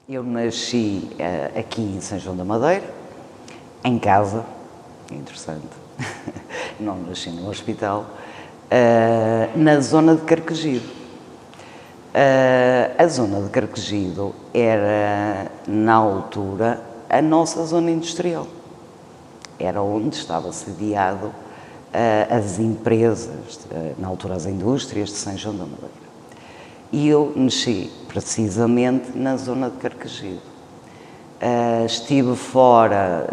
Eu nasci aqui em São João da Madeira, em casa, interessante, não nasci no hospital, na zona de Carquejido. A zona de Carquejido era, na altura, a nossa zona industrial. Era onde estava sediado as empresas, na altura as indústrias de São João da Madeira. E eu nasci precisamente na zona de Carquejido. Estive fora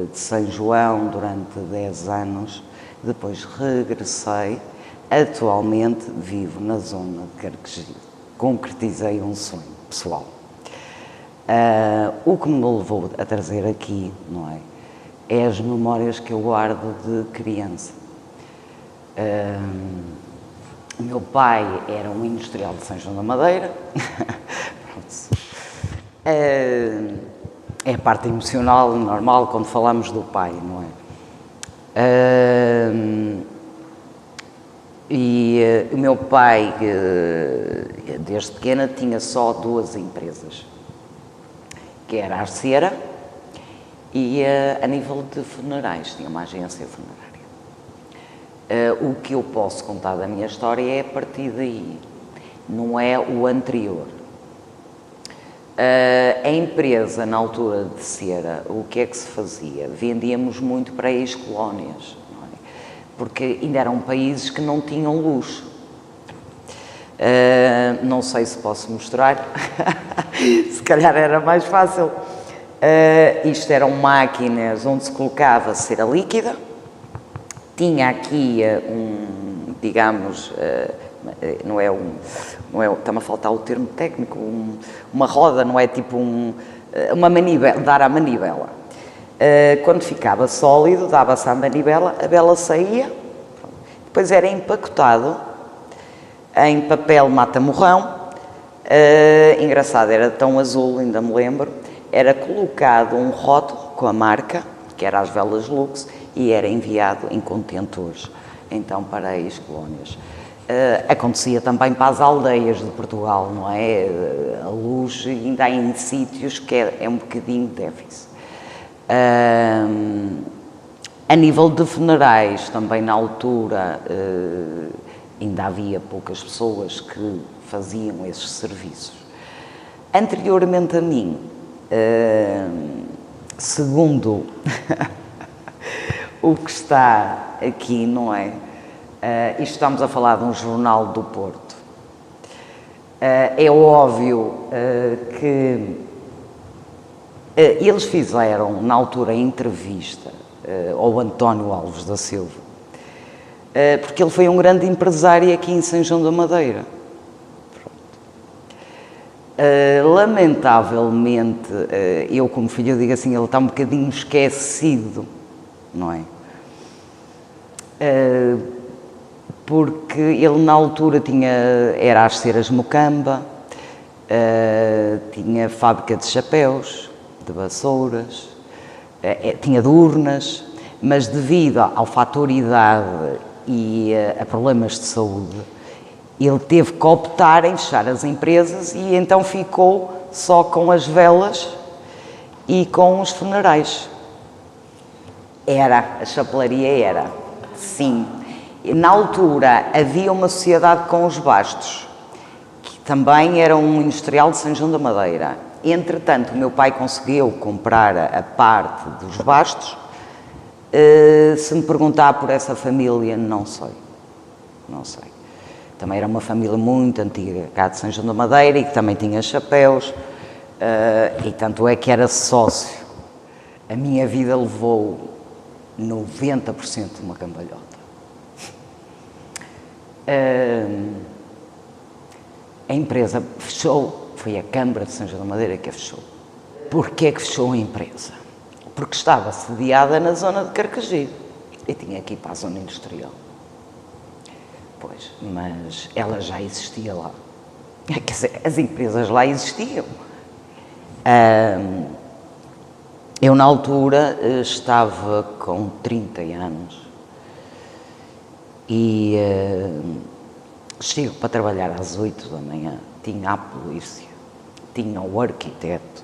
de São João durante 10 anos, depois regressei. Atualmente vivo na zona de Carquejido. Concretizei um sonho pessoal. O que me levou a trazer aqui, não é? É as memórias que eu guardo de criança. O meu pai era um industrial de São João da Madeira. É a parte emocional normal quando falamos do pai, não é? E o meu pai, desde pequena, tinha só 2 empresas, que era a Arceira e a nível de funerais, tinha uma agência funerária. O que eu posso contar da minha história é a partir daí, não é o anterior. A empresa, na altura de cera, o que é que se fazia? Vendíamos muito para ex-colónias, não é? Porque ainda eram países que não tinham luz. Não sei se posso mostrar, se calhar era mais fácil. Isto eram máquinas onde se colocava cera líquida, tinha aqui digamos, não é, está-me a faltar o termo técnico, uma roda, não é tipo uma manivela, dar a manivela. Quando ficava sólido, dava-se a manivela, a vela saía, depois era empacotado em papel mata-morrão, engraçado, era tão azul, ainda me lembro, era colocado um rótulo com a marca, que era as velas Lux, e era enviado em contentores, então para as colónias. Acontecia também para as aldeias de Portugal, não é? A luz ainda há em sítios que é um bocadinho déficit. A nível de funerais, também na altura, ainda havia poucas pessoas que faziam esses serviços. Anteriormente a mim, segundo o que está aqui, não é? Isto estamos a falar de um jornal do Porto. É óbvio que eles fizeram, na altura, a entrevista ao António Alves da Silva, porque ele foi um grande empresário aqui em São João da Madeira. Lamentavelmente, eu como filho, eu digo assim, ele está um bocadinho esquecido, não é? Porque ele na altura era às ceras Mocamba, tinha fábrica de chapéus, de vassouras, tinha de urnas, mas devido ao fator idade e a problemas de saúde, ele teve que optar em fechar as empresas e então ficou só com as velas e com os funerais. A chapelaria era, sim. Na altura havia uma sociedade com os bastos, que também era um industrial de São João da Madeira. Entretanto, o meu pai conseguiu comprar a parte dos bastos. Se me perguntar por essa família, não sei. Não sei. Também era uma família muito antiga, cá de São João da Madeira, e que também tinha chapéus, e tanto é que era sócio. A minha vida levou 90% de uma cambalhota. A empresa fechou, foi a Câmara de São João da Madeira que a fechou. Porquê é que fechou a empresa? Porque estava sediada na zona de Carquejido e tinha que ir para a zona industrial. Pois, mas ela já existia lá. Quer dizer, as empresas lá existiam. Eu, na altura, estava com 30 anos e chego para trabalhar às 8 da manhã, tinha a polícia, tinha o arquiteto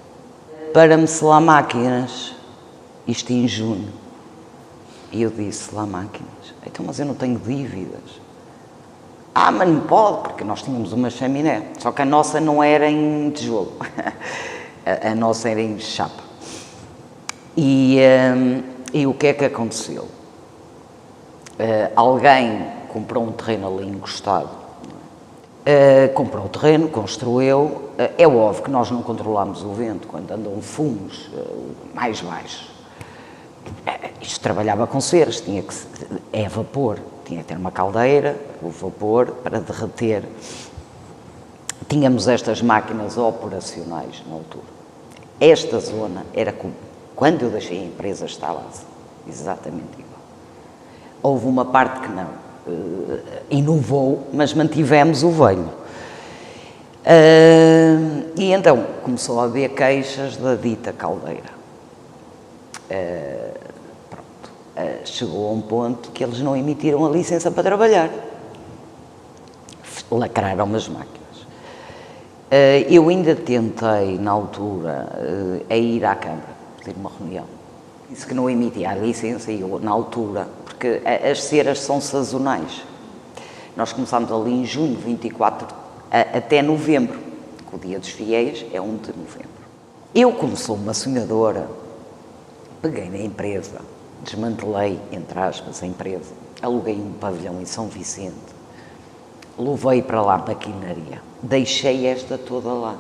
para me selar máquinas, isto em junho. E eu disse, selar máquinas? Então, mas eu não tenho dívidas. Ah, mas não pode, porque nós tínhamos uma chaminé, só que a nossa não era em tijolo, a nossa era em chapa. E o que é que aconteceu? Alguém comprou um terreno ali encostado, comprou o terreno, construiu. É óbvio que nós não controlámos o vento quando andam fumos mais baixos. Isto trabalhava com ceras, é vapor, tinha que ter uma caldeira, o vapor para derreter. Tínhamos estas máquinas operacionais na altura. Esta zona era como, quando eu deixei a empresa, estava exatamente igual. Houve uma parte que não, inovou, mas mantivemos o velho. E então começou a haver queixas da dita caldeira. Chegou a um ponto que eles não emitiram a licença para trabalhar. Lacraram as máquinas. Eu ainda tentei, na altura, a ir à Câmara, pedir uma reunião. Disse que não emitia a licença e eu, na altura, porque as ceras são sazonais. Nós começámos ali em junho, 24, até novembro, que o Dia dos Fiéis é 1 de novembro. Eu, como sou uma sonhadora, peguei na empresa, desmantelei, entre aspas, a empresa, aluguei um pavilhão em São Vicente, levei para lá maquinaria, deixei esta toda lá,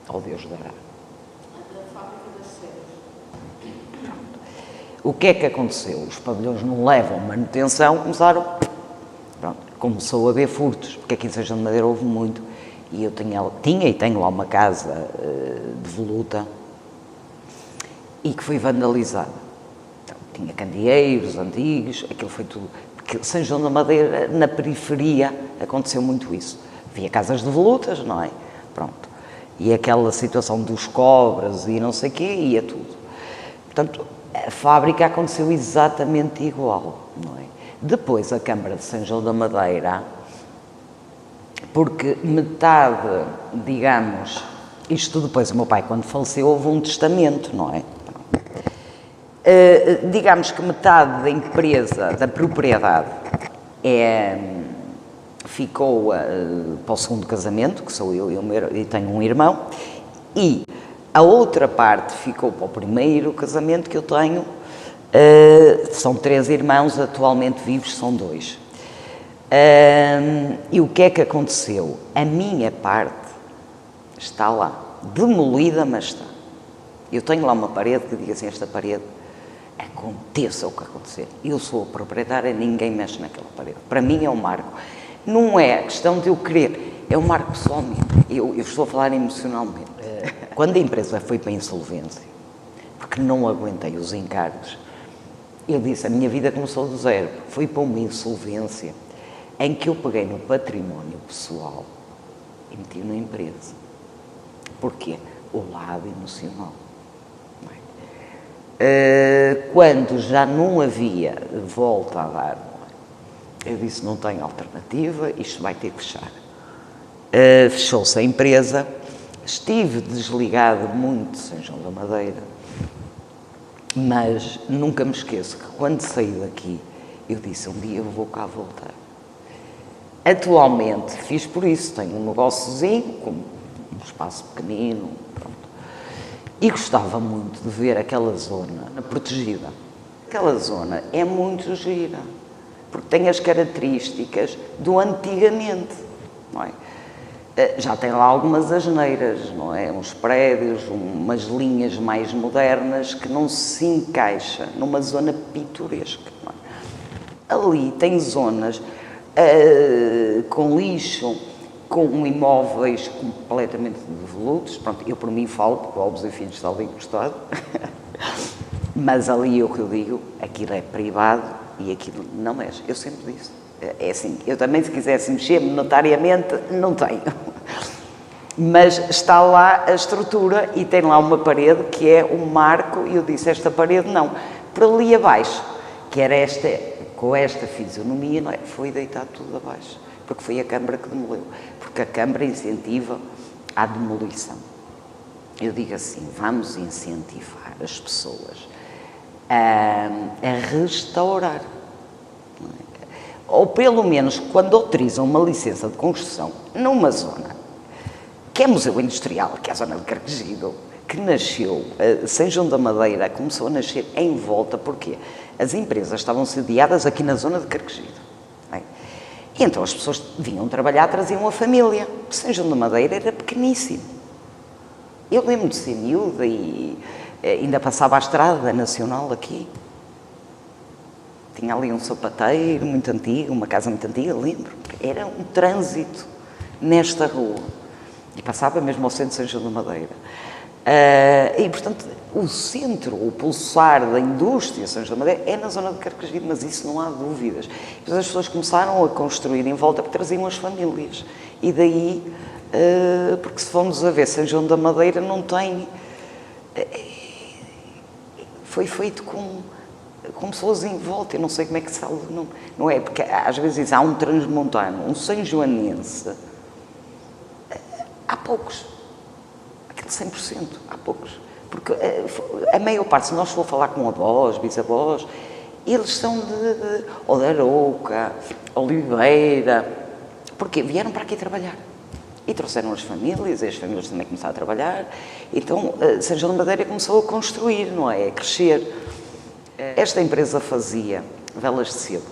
ao Deus dará. A fábrica das ceras. O que é que aconteceu? Os pavilhões não levam manutenção, começou a haver furtos, porque aqui em Sejão de Madeira houve muito, e eu tinha e tenho lá uma casa de voluta, e que foi vandalizada. Então, tinha candeeiros antigos, aquilo foi tudo. Porque São João da Madeira, na periferia, aconteceu muito isso. Havia casas de volutas, não é? Pronto. E aquela situação dos cobras e não sei o quê, ia tudo. Portanto, a fábrica aconteceu exatamente igual, não é? Depois, a Câmara de São João da Madeira, porque metade, digamos, isto depois, o meu pai, quando faleceu, houve um testamento, não é? Digamos que metade da empresa, da propriedade, ficou para o segundo casamento, que sou eu e tenho um irmão, e a outra parte ficou para o primeiro casamento que eu tenho. São 3 irmãos, atualmente vivos são 2. E o que é que aconteceu? A minha parte está lá, demolida, mas está. Eu tenho lá uma parede que diga assim, esta parede, aconteça o que acontecer. Eu sou a proprietária, ninguém mexe naquela parede. Para mim é um marco. Não é questão de eu querer, é um marco pessoalmente. Eu estou a falar emocionalmente. Quando a empresa foi para a insolvência, porque não aguentei os encargos, eu disse, a minha vida começou do zero. Fui para uma insolvência em que eu peguei no património pessoal e meti na empresa. Porquê? O lado emocional. Quando já não havia volta a dar, eu disse, não tenho alternativa, isto vai ter que fechar. Fechou-se a empresa, estive desligado muito de São João da Madeira, mas nunca me esqueço que quando saí daqui, eu disse, um dia eu vou cá voltar. Atualmente, fiz por isso, tenho um negóciozinho, com um espaço pequenino, pronto. E gostava muito de ver aquela zona protegida. Aquela zona é muito gira, porque tem as características do antigamente, não é? Já tem lá algumas asneiras, não é? Uns prédios, umas linhas mais modernas que não se encaixa numa zona pitoresca, não é? Ali tem zonas com lixo, com imóveis completamente devolutos. Pronto, eu por mim falo, porque o Alves e Filhos está ali encostado, mas ali o que eu digo, aquilo é privado e aquilo não mexe. Eu sempre disse, é assim, eu também se quisesse mexer-me notariamente, não tenho. Mas está lá a estrutura e tem lá uma parede que é um marco, e eu disse, esta parede não. Por ali abaixo, que era esta, com esta fisionomia, não é? Foi deitar tudo abaixo. Porque foi a Câmara que demoliu. Porque a Câmara incentiva à demolição. Eu digo assim, vamos incentivar as pessoas a restaurar. Ou pelo menos, quando autorizam uma licença de construção numa zona, que é Museu Industrial, que é a zona de Carquejido, que nasceu, São João da Madeira começou a nascer em volta, porque as empresas estavam sediadas aqui na zona de Carquejido. E então as pessoas vinham trabalhar, traziam a família. São João da Madeira era pequeníssimo. Eu lembro de ser miúda e ainda passava a estrada nacional aqui. Tinha ali um sapateiro muito antigo, uma casa muito antiga, lembro. Era um trânsito nesta rua. E passava mesmo ao centro de São João da Madeira. E, portanto, o centro, o pulsar da indústria de São João da Madeira é na zona de Carquejido, mas isso não há dúvidas. Então, as pessoas começaram a construir em volta porque traziam as famílias. E daí, porque se formos a ver, São João da Madeira não tem... Foi feito com pessoas em volta, eu não sei como é que se fala, não é? Porque às vezes há um transmontano, um são-joanense, há poucos. 100%, há poucos. Porque a maior parte, se nós for falar com avós, bisavós, eles são ou de Arouca, Oliveira, porque vieram para aqui trabalhar. E trouxeram as famílias, e as famílias também começaram a trabalhar. Então, São João da Madeira começou a construir, não é? A crescer. Esta empresa fazia velas de sebo.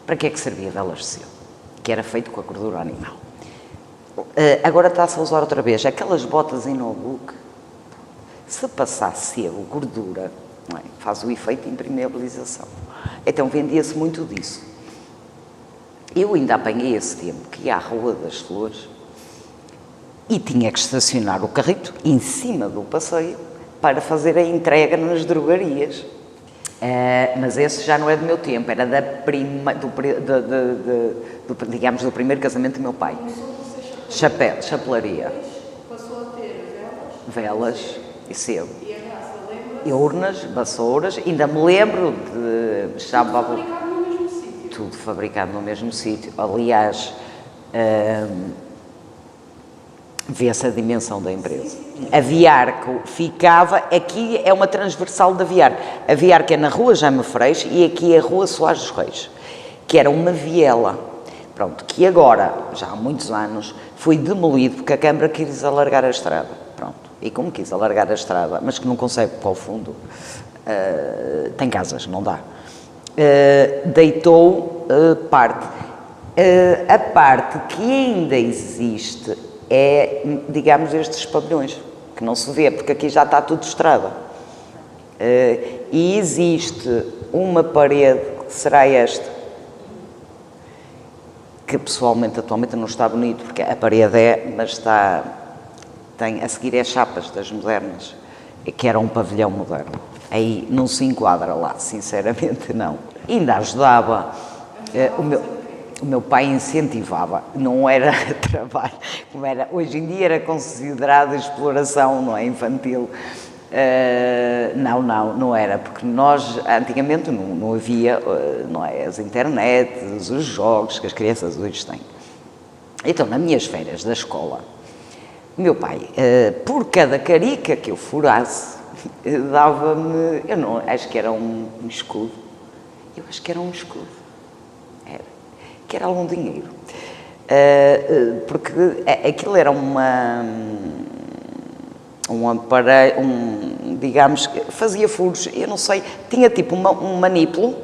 Para que é que servia velas de sebo? Que era feito com a gordura animal. Agora está-se a usar outra vez aquelas botas em notebook. Se passar sebo, gordura, não é? Faz o efeito de impermeabilização. Então vendia-se muito disso. Eu ainda apanhei esse tempo que ia à Rua das Flores e tinha que estacionar o carrito em cima do passeio para fazer a entrega nas drogarias. Mas esse já não é do meu tempo, era digamos, do primeiro casamento do meu pai. Chapelaria. Passou a ter Velas e sebo. e a raça, lembra? E urnas, vassouras. Ainda me lembro de... Fabricado no mesmo sítio. Tudo fabricado no mesmo sítio. Aliás, vê-se a dimensão da empresa. A Viarco ficava... Aqui é uma transversal da Viarco. A Viarco é na Rua Jaime Freixo e aqui é a Rua Soares dos Reis, que era uma viela. Pronto, que agora, já há muitos anos, foi demolido porque a Câmara quis alargar a estrada. Pronto, e como quis alargar a estrada, mas que não consegue para o fundo, tem casas, não dá. Deitou parte. A parte que ainda existe é, digamos, estes pavilhões, que não se vê, porque aqui já está tudo estrada. E existe uma parede, que será esta, que pessoalmente atualmente não está bonito, porque a parede mas tem, a seguir é chapas das modernas, que era um pavilhão moderno. Aí não se enquadra lá, sinceramente não. Ainda ajudava, o meu pai incentivava, não era trabalho, como era, hoje em dia era considerado exploração, não é, infantil. Não era, porque nós antigamente não havia, não é, as internets, os jogos que as crianças hoje têm. Então, nas minhas férias da escola, o meu pai, por cada carica que eu furasse, dava-me, eu não, acho que era um escudo, que era algum dinheiro, porque aquilo era um aparelho, digamos, fazia furos, eu não sei, tinha tipo um manípulo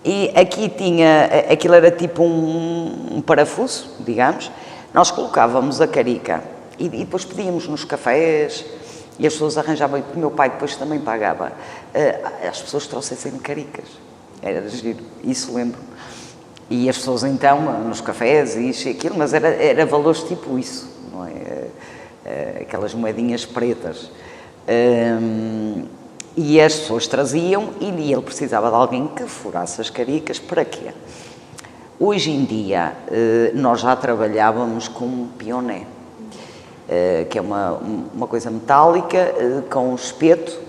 e aqui tinha, aquilo era tipo um parafuso, digamos, nós colocávamos a carica e depois pedíamos nos cafés e as pessoas arranjavam, e o meu pai depois também pagava, as pessoas trouxessem caricas, era giro, isso lembro. E as pessoas então, nos cafés e isso e aquilo, mas era valores tipo isso, não é? Aquelas moedinhas pretas. E as pessoas traziam e ele precisava de alguém que furasse as caricas. Para quê? Hoje em dia nós já trabalhávamos com pioné, que é uma coisa metálica com espeto.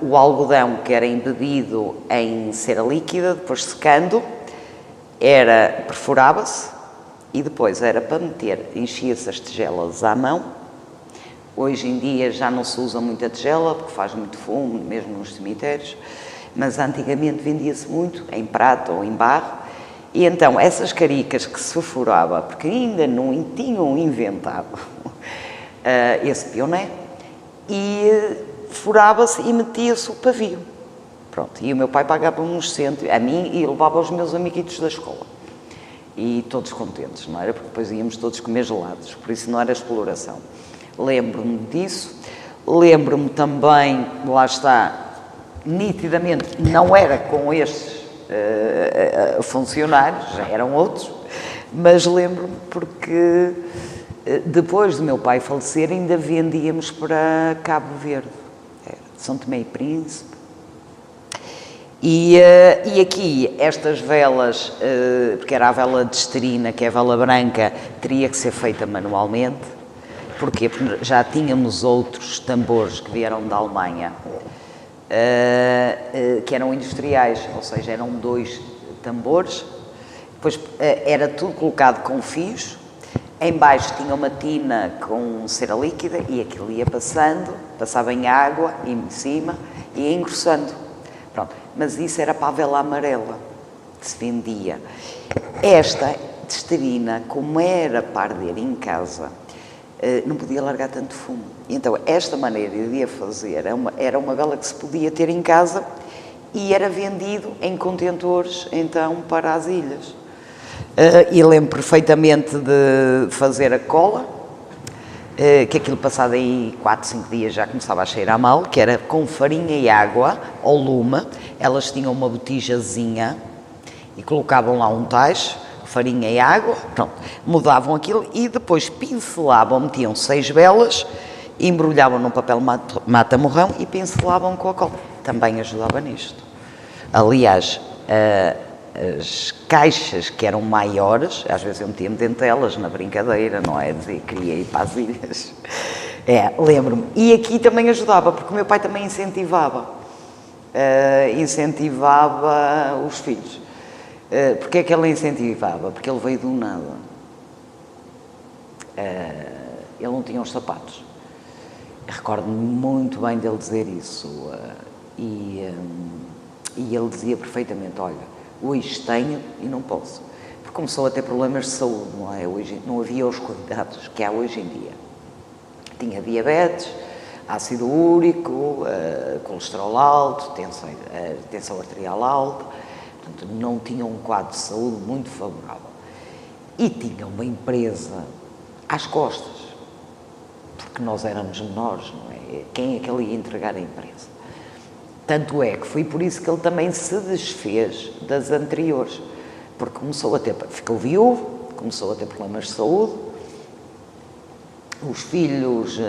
O algodão que era embebido em cera líquida, depois secando, perfurava-se E depois era para meter, enchia-se as tigelas à mão. Hoje em dia já não se usa muita tigela, porque faz muito fumo, mesmo nos cemitérios, mas antigamente vendia-se muito, em prata ou em barro, e então essas caricas que se furava, porque ainda não tinham inventado esse pioné, e furava-se e metia-se o pavio. Pronto, e o meu pai pagava uns cêntimos, a mim, e levava os meus amiguitos da escola. E todos contentes, não era? Porque depois íamos todos comer gelados, por isso não era exploração. Lembro-me disso, lembro-me também, lá está, nitidamente, não era com estes funcionários, já eram outros, mas lembro-me porque depois do meu pai falecer ainda vendíamos para Cabo Verde, São Tomé e Príncipe. E aqui, estas velas, porque era a vela de esterina, que é a vela branca, teria que ser feita manualmente. Porquê? Porque já tínhamos outros tambores que vieram da Alemanha, que eram industriais, ou seja, eram 2 tambores. Depois era tudo colocado com fios. Em baixo tinha uma tina com cera líquida e aquilo ia passando, passava em água em cima e ia engrossando. Pronto, mas isso era para a vela amarela que se vendia. Esta de esterina, como era para arder em casa, não podia largar tanto fumo. Então, esta maneira de a fazer era uma vela que se podia ter em casa e era vendido em contentores, então, para as ilhas. E lembro perfeitamente de fazer a cola, que aquilo passado aí 4, 5 dias já começava a cheirar mal, que era com farinha e água ao lume. Elas tinham uma botijazinha e colocavam lá um tacho, farinha e água, pronto, mudavam aquilo e depois pincelavam, metiam 6 velas, embrulhavam num papel mata-morrão e pincelavam com a cola. Também ajudava nisto. Aliás, as caixas que eram maiores, às vezes eu metia-me dentro delas na brincadeira, não é? Dizer que queria ir para as ilhas. Lembro-me. E aqui também ajudava, porque o meu pai também incentivava os filhos. Porque é que ele incentivava? Porque ele veio do nada. Ele não tinha os sapatos. Recordo-me muito bem dele dizer isso. E ele dizia perfeitamente, olha, hoje tenho e não posso. Porque começou a ter problemas de saúde, não é? Hoje não havia os cuidados que há hoje em dia. Tinha diabetes, ácido úrico, colesterol alto, tensão arterial alta, portanto não tinha um quadro de saúde muito favorável. E tinha uma empresa às costas, porque nós éramos menores, não é? Quem é que ele ia entregar a empresa? Tanto é que foi por isso que ele também se desfez das anteriores, porque ficou viúvo, começou a ter problemas de saúde, os filhos,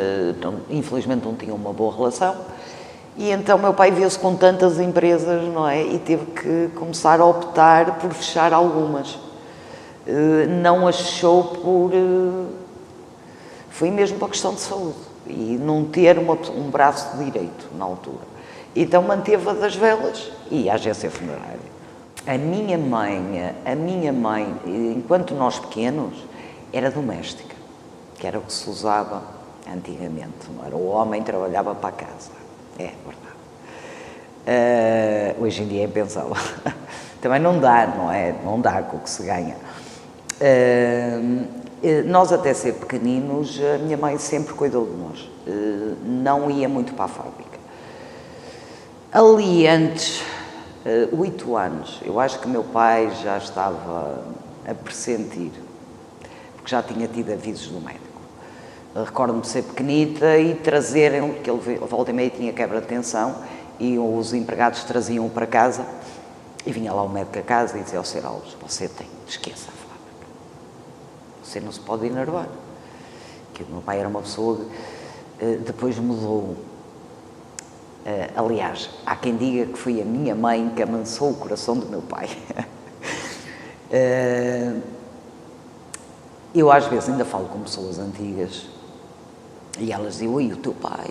infelizmente, não tinham uma boa relação, e então meu pai viu-se com tantas empresas, não é? E teve que começar a optar por fechar algumas. Não as fechou foi mesmo por questão de saúde, e não ter um braço direito na altura. Então manteve a das velas e a agência funerária. A minha mãe, enquanto nós pequenos, era doméstica, que era o que se usava antigamente, não era? O homem trabalhava para a casa, é verdade. Hoje em dia é impensável. Também não dá, não é? Não dá com o que se ganha. Nós até ser pequeninos, a minha mãe sempre cuidou de nós, não ia muito para a fábrica. Ali antes, 8 anos, eu acho que meu pai já estava a pressentir, porque já tinha tido avisos do médico. Recordo-me de ser pequenita e trazerem, que ele volta e meia tinha quebra de tensão, e os empregados traziam para casa, e vinha lá o médico a casa e dizia ao Sr. Alves, você esqueça a fábrica, você não se pode enervar. Que o meu pai era uma pessoa que depois mudou. Aliás, há quem diga que foi a minha mãe que amansou o coração do meu pai. Eu às vezes ainda falo com pessoas antigas e elas dizem, oi, o teu pai,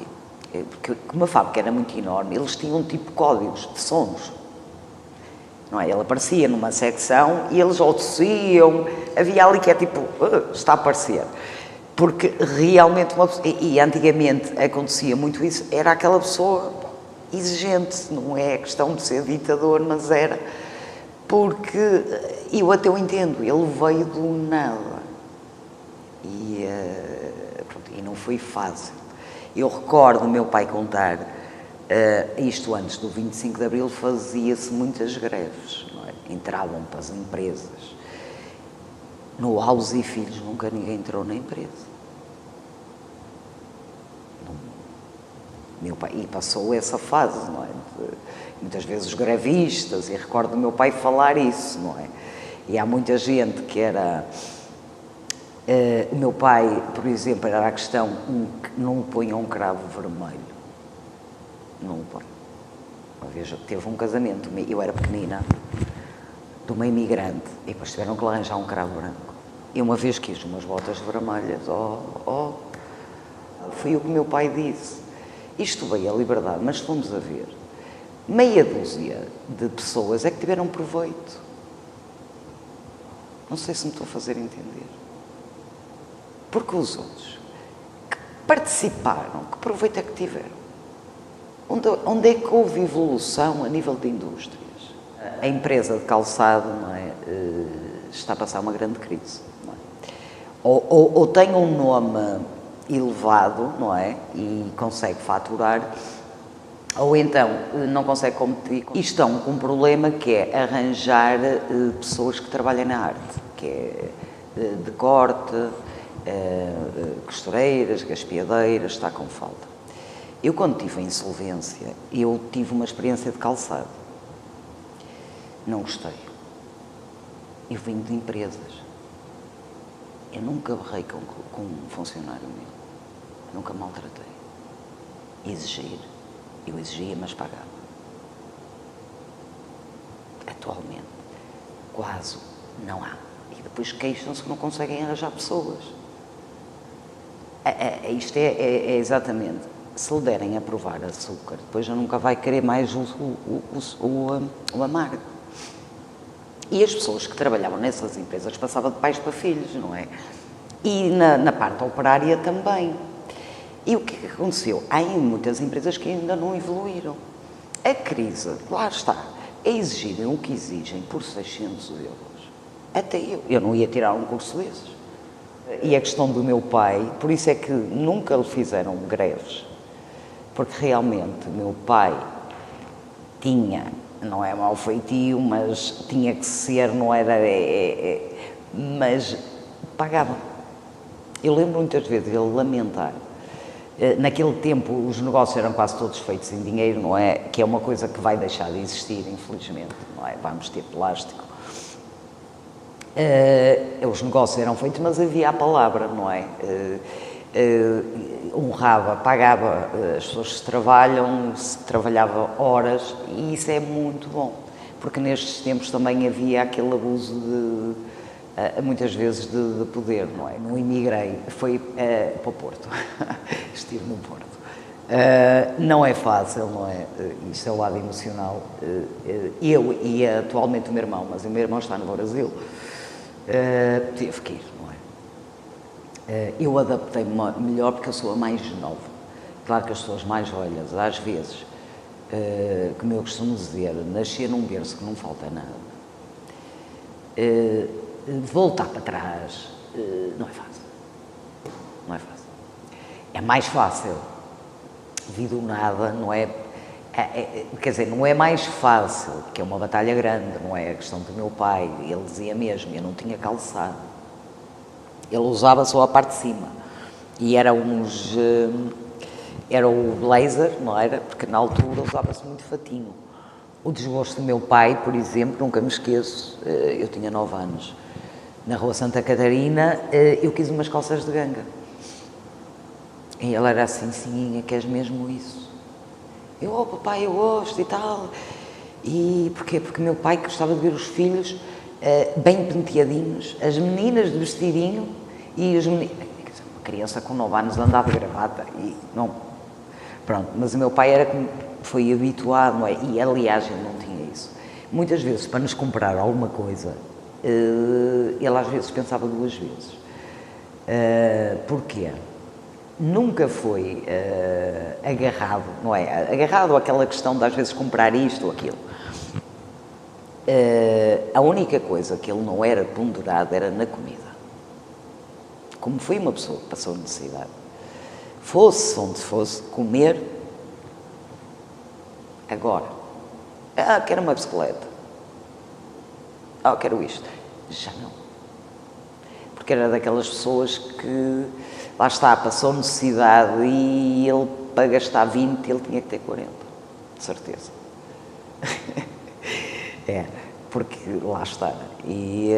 porque uma fábrica era muito enorme, eles tinham tipo códigos de sons. não é? Ele aparecia numa secção e eles ou tossiam, havia ali que é tipo, está a aparecer. Porque realmente, e antigamente acontecia muito isso, era aquela pessoa exigente, não é questão de ser ditador, mas era porque, eu até o entendo, ele veio do nada e, pronto, e não foi fácil. Eu recordo o meu pai contar, isto antes do 25 de Abril fazia-se muitas greves, não é? Entravam para as empresas. No Aulos e Filhos nunca ninguém entrou na empresa. Meu pai, e passou essa fase, não é? Muitas vezes os grevistas, e recordo o meu pai falar isso, não é? E há muita gente que era... o meu pai, por exemplo, era a questão, não ponha um cravo vermelho. Não o põe. Uma vez teve um casamento, eu era pequenina, de uma imigrante, e depois tiveram que lhe arranjar um cravo branco. E uma vez quis umas botas vermelhas, foi o que o meu pai disse. Isto veio a liberdade, mas fomos a ver. Meia dúzia de pessoas é que tiveram proveito. Não sei se me estou a fazer entender. Porque os outros que participaram, que proveito é que tiveram? Onde é que houve evolução a nível de indústrias? A empresa de calçado, não é, está a passar uma grande crise. Não é? Ou tem um nome elevado, não é? E consegue faturar, ou então não consegue competir. E estão com um problema que é arranjar pessoas que trabalhem na arte, que é de corte, costureiras, gaspiadeiras, está com falta. Eu, quando tive a insolvência, eu tive uma experiência de calçado. Não gostei. Eu vim de empresas. Eu nunca berrei com um funcionário meu. Nunca maltratei. Exigir. Eu exigia, mas pagava. Atualmente, quase não há. E depois queixam-se que não conseguem arranjar pessoas. Isto é exatamente... Se lhe derem a provar açúcar, depois já nunca vai querer mais o amargo. E as pessoas que trabalhavam nessas empresas passavam de pais para filhos, não é? E na parte operária também. E o que é que aconteceu? Há muitas empresas que ainda não evoluíram. A crise, lá está, é exigirem o que exigem por 600 euros. Até eu não ia tirar um curso desses. E a questão do meu pai, por isso é que nunca lhe fizeram greves. Porque realmente o meu pai tinha, não é mau feitio, mas tinha que ser, não era... mas pagava. Eu lembro muitas vezes ele lamentar. Naquele tempo os negócios eram quase todos feitos em dinheiro, não é? Que é uma coisa que vai deixar de existir, infelizmente, não é? Vamos ter plástico. Os negócios eram feitos, mas havia a palavra, não é? Honrava, pagava as pessoas que trabalham, se trabalhava horas, e isso é muito bom, porque nestes tempos também havia aquele abuso de, muitas vezes, de poder, não é? Não imigrei, foi para o Porto, estive no Porto. Não é fácil, não é? Isto é o lado emocional. Eu e atualmente o meu irmão, mas o meu irmão está no Brasil, tive que ir, não é? Eu adaptei-me melhor porque eu sou a mais nova. Claro que as pessoas mais velhas, às vezes, como eu costumo dizer, nascer num berço que não falta nada. Voltar para trás não é fácil. Não é fácil. É mais fácil vir do nada, não é? Quer dizer, não é mais fácil, porque é uma batalha grande, não é? A questão do meu pai, ele dizia mesmo, eu não tinha calçado. Ele usava só a parte de cima. E era era o blazer, não era? Porque na altura usava-se muito fatinho. O desgosto do meu pai, por exemplo, nunca me esqueço, eu tinha 9 anos. Na Rua Santa Catarina, eu quis umas calças de ganga. E ele era assim, sim, queres mesmo isso? Eu, papai, eu gosto e tal. E porquê? Porque meu pai gostava de ver os filhos bem penteadinhos, as meninas de vestidinho e os meninos... Uma criança com 9 anos andava de gravata e não... Pronto, mas o meu pai foi habituado, não é? E aliás, ele não tinha isso. Muitas vezes, para nos comprar alguma coisa, ele às vezes pensava duas vezes. Porquê? Nunca foi agarrado, não é? Agarrado àquela questão de às vezes comprar isto ou aquilo. A única coisa que ele não era ponderado era na comida. Como foi uma pessoa que passou necessidade, fosse onde fosse, comer. Agora, quero uma bicicleta, quero isto, já não. Porque era daquelas pessoas que, lá está, passou necessidade e ele, para gastar 20, ele tinha que ter 40, de certeza. Porque lá está. E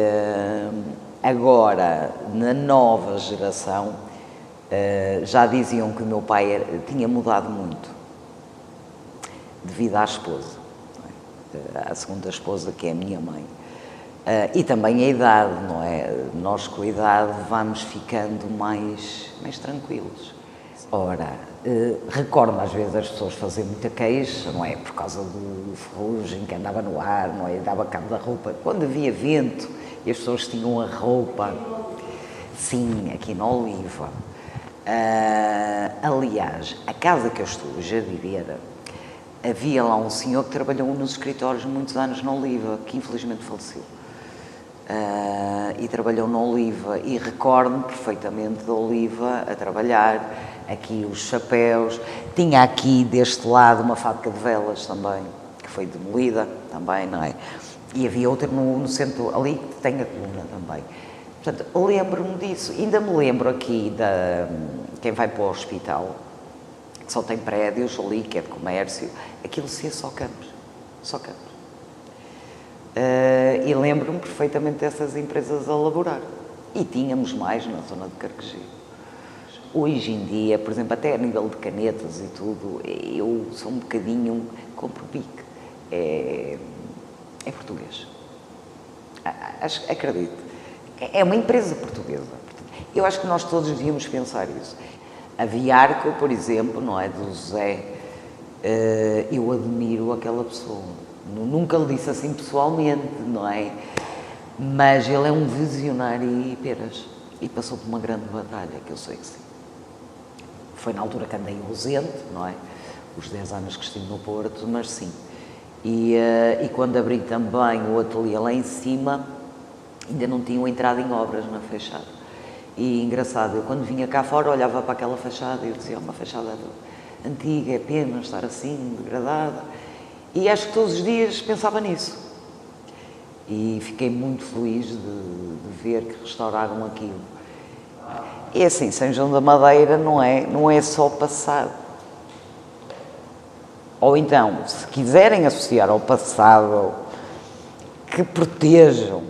agora, na nova geração, já diziam que o meu pai tinha mudado muito, devido à esposa, à segunda esposa, que é a minha mãe. E também a idade, não é? Nós, com a idade, vamos ficando mais tranquilos. Ora, recordo às vezes as pessoas fazerem muita queixa, não é? Por causa do ferrugem que andava no ar, não é? Dava cabo da roupa. Quando havia vento e as pessoas tinham a roupa. Sim, aqui na Oliva. Aliás, a casa que eu estou hoje a viver, havia lá um senhor que trabalhou nos escritórios muitos anos na Oliva, que infelizmente faleceu. E trabalhou na Oliva, e recordo-me perfeitamente da Oliva a trabalhar, aqui os chapéus, tinha aqui deste lado uma fábrica de velas também, que foi demolida também, não é? E havia outra no centro ali, que tem a coluna também. Portanto, lembro-me disso, ainda me lembro aqui quem vai para o hospital, que só tem prédios ali, que é de comércio, aquilo ser só campos, só campos. E lembro-me perfeitamente dessas empresas a laborar. E tínhamos mais na zona de Carqueji. Hoje em dia, por exemplo, até a nível de canetas e tudo, eu sou um bocadinho, compro Bic. É português. Acredito. É uma empresa portuguesa. Eu acho que nós todos devíamos pensar isso. A Viarco, por exemplo, não é, do José, eu admiro aquela pessoa. Nunca lhe disse assim pessoalmente, não é? Mas ele é um visionário e peras. E passou por uma grande batalha, que eu sei que sim. Foi na altura que andei ausente, não é? Os 10 anos que estive no Porto, mas sim. E quando abri também o ateliê lá em cima, ainda não tinham entrado em obras na fachada. E engraçado, eu quando vinha cá fora olhava para aquela fachada e eu dizia, uma fachada antiga, é pena estar assim, degradada. E acho que todos os dias pensava nisso. E fiquei muito feliz de ver que restauraram aquilo. E assim, São João da Madeira não é só passado. Ou então, se quiserem associar ao passado, que protejam